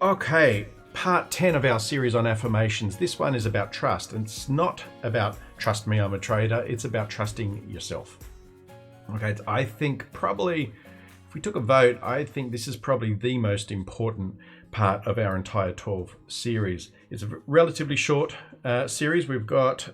Okay, part 10 of our series on affirmations. This one is about trust, and it's not about trust me, I'm a trader. It's about trusting yourself. Okay, I think probably if we took a vote, I think this is probably the most important part of our entire 12 series. It's a relatively short series. We've got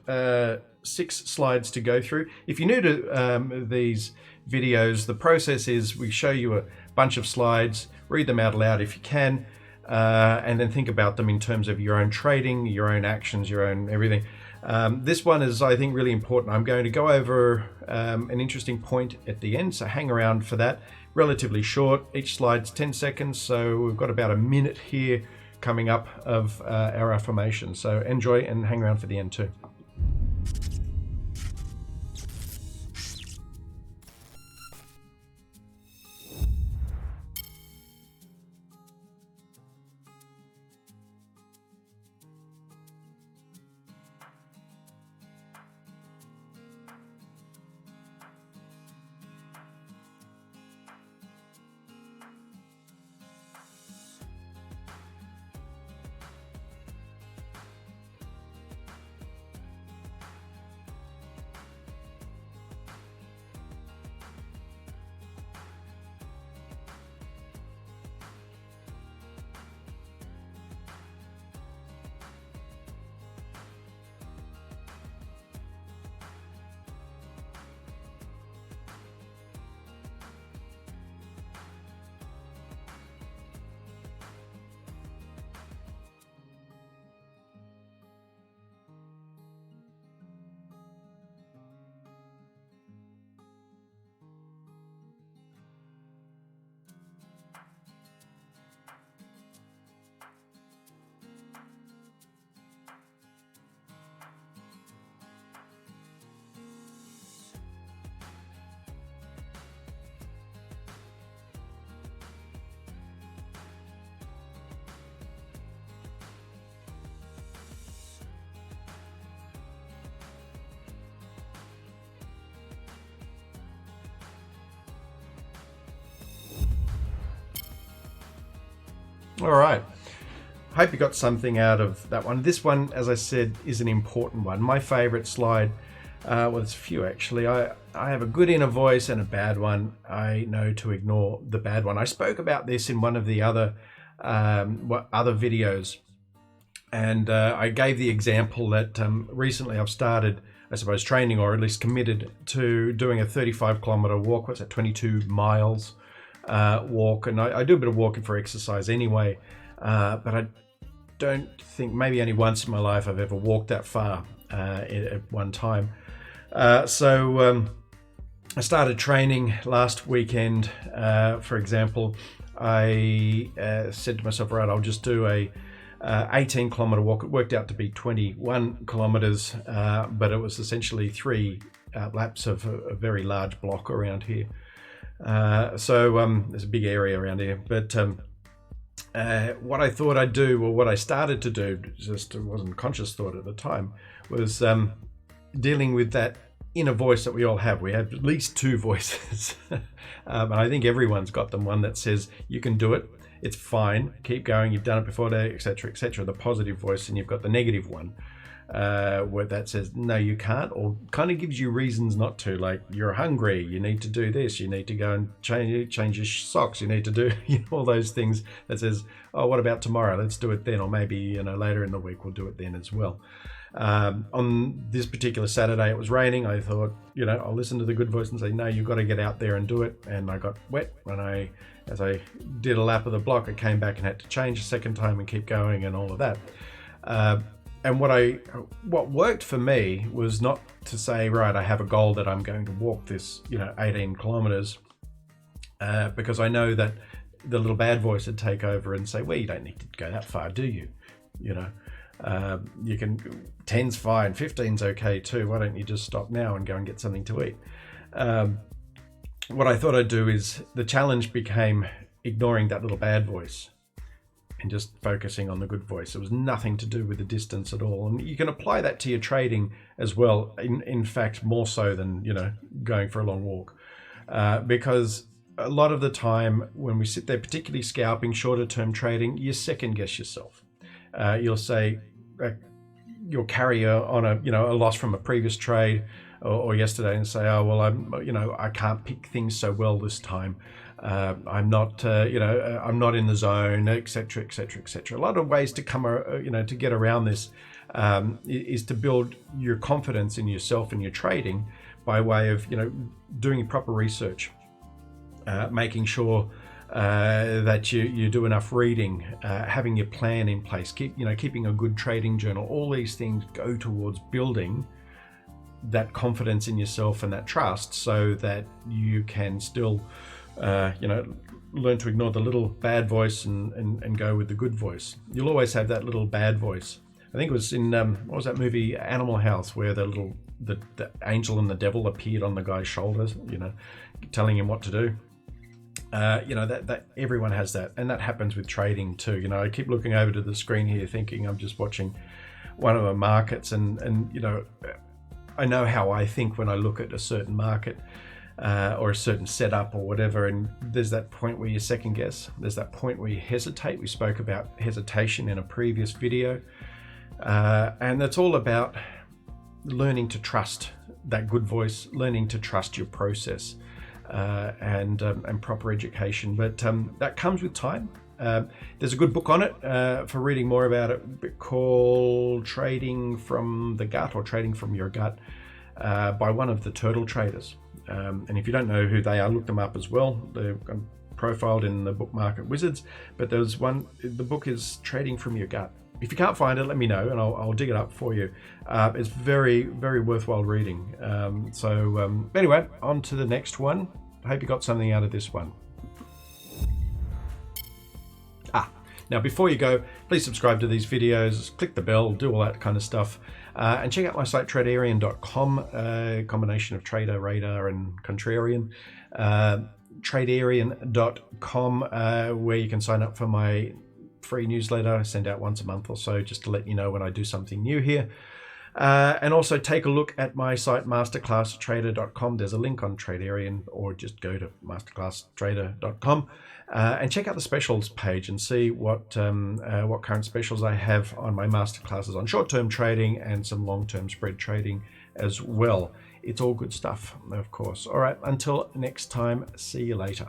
6 slides to go through. If you're new to these videos, the process is we show you a bunch of slides, read them out loud if you can, and then think about them in terms of your own trading, your own actions, your own everything. This one is, I think, really important. I'm going to go over an interesting point at the end, so hang around for that. Relatively short, each slide's 10 seconds, so we've got about a minute here coming up of our affirmations. So enjoy and hang around for the end too. All right. Hope you got something out of that one. This one, as I said, is an important one. My favorite slide, well, there's a few actually. I have a good inner voice and a bad one. I know to ignore the bad one. I spoke about this in one of the other videos, and I gave the example that recently I've started, I suppose, training, or at least committed to doing a 35-kilometer walk. What's that, 22 miles walk? And I do a bit of walking for exercise anyway, but I don't think, maybe only once in my life I've ever walked that far at one time. So I started training last weekend. For example, I said to myself, right, I'll just do a 18-kilometer walk. It worked out to be 21 kilometers, but it was essentially 3 laps of a very large block around here. So there's a big area around here, but what I thought I'd do, or what I started to do, just it wasn't conscious thought at the time, was dealing with that inner voice that we all have. We have at least 2 voices, and I think everyone's got them. One that says you can do it, it's fine, keep going, you've done it before, etc., etc. The positive voice, and you've got the negative one, where that says no, you can't, or kind of gives you reasons not to, like you're hungry, you need to do this, you need to go and change your socks, you need to do all those things. That says, oh, what about tomorrow, let's do it then, or maybe later in the week we'll do it then as well. On this particular Saturday, it was raining. I thought, I'll listen to the good voice and say, no, you've got to get out there and do it. And I got wet when as I did a lap of the block. I came back and had to change a second time and keep going and all of that. And what worked for me was not to say, right, I have a goal that I'm going to walk this, 18 kilometers, because I know that the little bad voice would take over and say, well, you don't need to go that far, do you? You can, 10's fine, 15's okay too. Why don't you just stop now and go and get something to eat? What I thought I'd do is, the challenge became ignoring that little bad voice and just focusing on the good voice. It was nothing to do with the distance at all. And you can apply that to your trading as well. In fact, more so than, going for a long walk, because a lot of the time when we sit there, particularly scalping, shorter term trading, you second guess yourself. You'll say, you'll carry on a loss from a previous trade or yesterday and say, oh, well, I can't pick things so well this time. I'm not, I'm not in the zone, etc., etc., etc. A lot of ways to come, to get around this is to build your confidence in yourself and your trading by way of, doing proper research, making sure that you do enough reading, having your plan in place, keeping a good trading journal. All these things go towards building that confidence in yourself and that trust, so that you can still, learn to ignore the little bad voice and go with the good voice. You'll always have that little bad voice. I think it was in what was that movie, Animal House, where the angel and the devil appeared on the guy's shoulders, telling him what to do. That everyone has that, and that happens with trading too. I keep looking over to the screen here thinking I'm just watching one of the markets, and I know how I think when I look at a certain market or a certain setup or whatever, and there's that point where you second guess, there's that point where you hesitate. We spoke about hesitation in a previous video, and that's all about learning to trust that good voice, learning to trust your process, and proper education. But that comes with time. There's a good book on it for reading more about it, called Trading from the Gut, or Trading from Your Gut, by one of the turtle traders. And if you don't know who they are, look them up as well. They're profiled in the book Market Wizards, but there's one, the book is Trading from Your Gut. If you can't find it, let me know and I'll dig it up for you. It's very, very worthwhile reading. Anyway, on to the next one. I hope you got something out of this one. Now, before you go, please subscribe to these videos, click the bell, do all that kind of stuff. And check out my site, tradearian.com, a combination of trader, radar, and contrarian. Tradearian.com, where you can sign up for my free newsletter. I send out once a month or so, just to let you know when I do something new here. And also take a look at my site, masterclasstrader.com. There's a link on Tradearian, or just go to masterclasstrader.com and check out the specials page and see what current specials I have on my masterclasses on short-term trading and some long-term spread trading as well. It's all good stuff, of course. All right, until next time, see you later.